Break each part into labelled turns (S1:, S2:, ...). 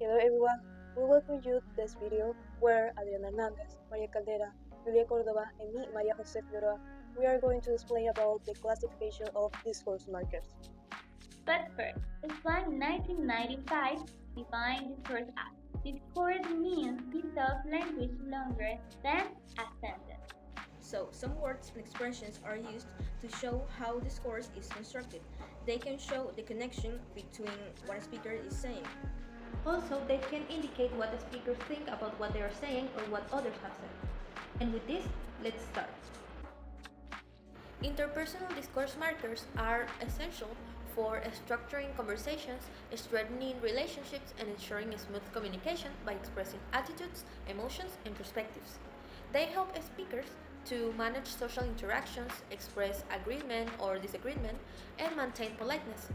S1: Hello everyone, we welcome you to this video where Adriana Hernandez, Maria Caldera, Julia Cordova, and me, Maria Jose Figueroa, we are going to explain about the classification of discourse markers.
S2: But first, Plan 1995 defined discourse as discourse means piece of language longer than a sentence.
S3: So, some words and expressions are used to show how discourse is constructed. They can show the connection between what a speaker is saying.
S4: Also, they can indicate what the speakers think about what they are saying or what others have said. And with this, let's start.
S3: Interpersonal discourse markers are essential for structuring conversations, strengthening relationships, and ensuring smooth communication by expressing attitudes, emotions, and perspectives. They help speakers to manage social interactions, express agreement or disagreement, and maintain politeness.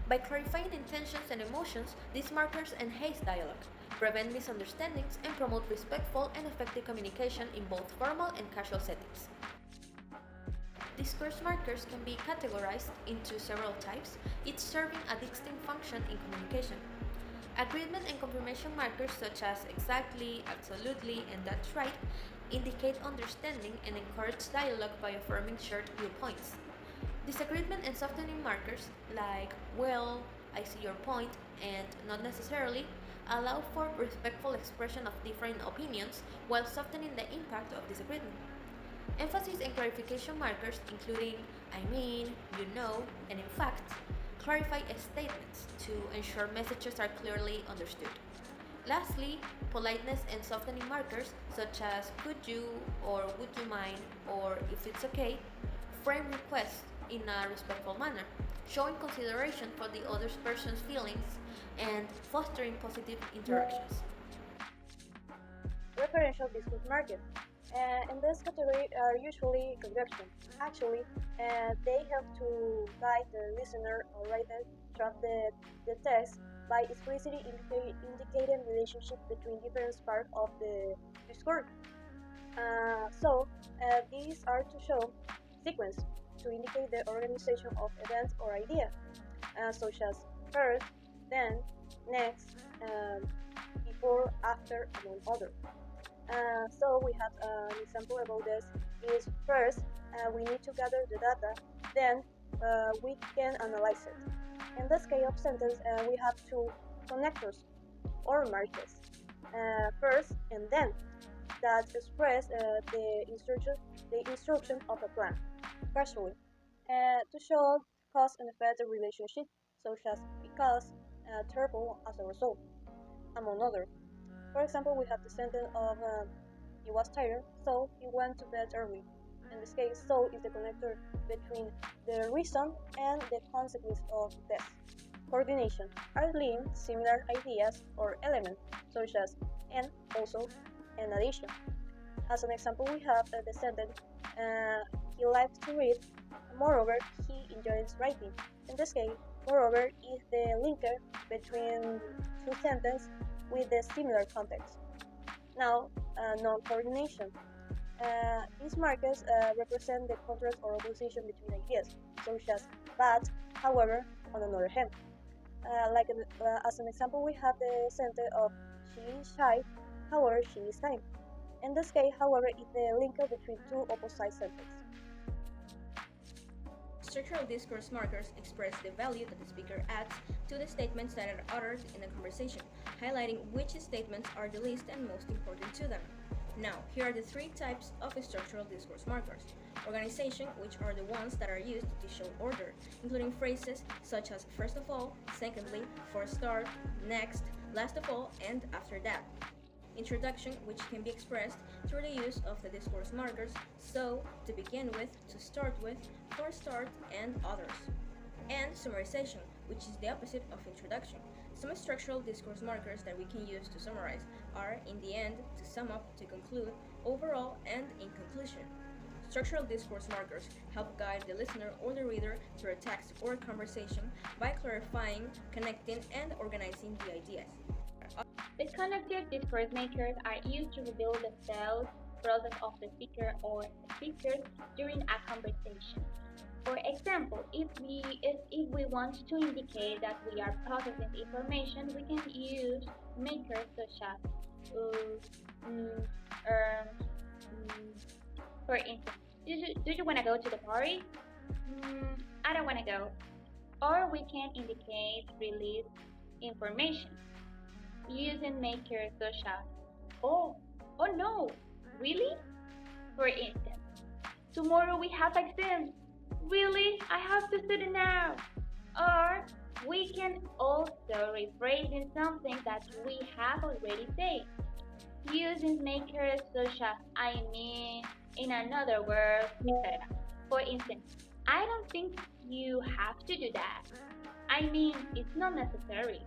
S3: By clarifying intentions and emotions, these markers enhance dialogue, prevent misunderstandings, and promote respectful and effective communication in both formal and casual settings. Discourse markers can be categorized into several types, each serving a distinct function in communication. Agreement and confirmation markers such as exactly, absolutely, and that's right indicate understanding and encourage dialogue by affirming shared viewpoints. Disagreement and softening markers like well, I see your point, and not necessarily allow for respectful expression of different opinions while softening the impact of disagreement. Emphasis and clarification markers, including I mean, you know, and in fact, clarify statements to ensure messages are clearly understood. Lastly, politeness and softening markers such as could you or would you mind or if it's okay frame requests in a respectful manner, showing consideration for the other person's feelings and fostering positive interactions.
S1: Referential discourse markers. In this category are usually conjunction. Actually, they help to guide the listener or writer through the text by explicitly indicating relationship between different parts of the discourse. These are to show sequence to indicate the organization of events or ideas, such as first, then, next, before, after, among others. So we have an example about this is first we need to gather the data, then we can analyze it. In this case of sentence we have two connectors or markers, first and then, that express the instruction of a plan casually to show cause and effect relationship such as because, therefore, as a result, among others. For example, we have the sentence of he was tired, so he went to bed early. In this case, so is the connector between the reason and the consequence of this. Coordination are linked similar ideas or elements, such as and, also, and addition. As an example, we have the sentence he likes to read, moreover, he enjoys writing. In this case, moreover is the linker between two sentences with a similar context. Now, non-coordination. These markers represent the contrast or opposition between ideas, such as but, however, on another hand. As an example, we have the sentence of she is shy, however, she is kind. In this case, however, is the linker between two opposite sentences.
S3: Structural discourse markers express the value that the speaker adds to the statements that are uttered in the conversation, highlighting which statements are the least and most important to them. Now, here are the three types of structural discourse markers. Organization, which are the ones that are used to show order, including phrases such as first of all, secondly, for a start, next, last of all, and after that. Introduction, which can be expressed through the use of the discourse markers, so, to begin with, to start with, for start, and others. And summarization, which is the opposite of introduction. Some structural discourse markers that we can use to summarize are in the end, to sum up, to conclude, overall, and in conclusion. Structural discourse markers help guide the listener or the reader through a text or a conversation by clarifying, connecting, and organizing the ideas.
S2: The connected discourse makers are used to reveal the thought process of the speaker or speakers during a conversation. For example, if we want to indicate that we are processing information, we can use makers such as uh, mm, um, mm, for instance, do you want to go to the party? I don't want to go. Or we can indicate release information using makers such as oh, oh no, really? For instance, tomorrow we have exams. Really? I have to study now. Or we can also rephrase in something that we have already said, using makers such as I mean, in another word, etc. For instance, I don't think you have to do that. I mean, it's not necessary.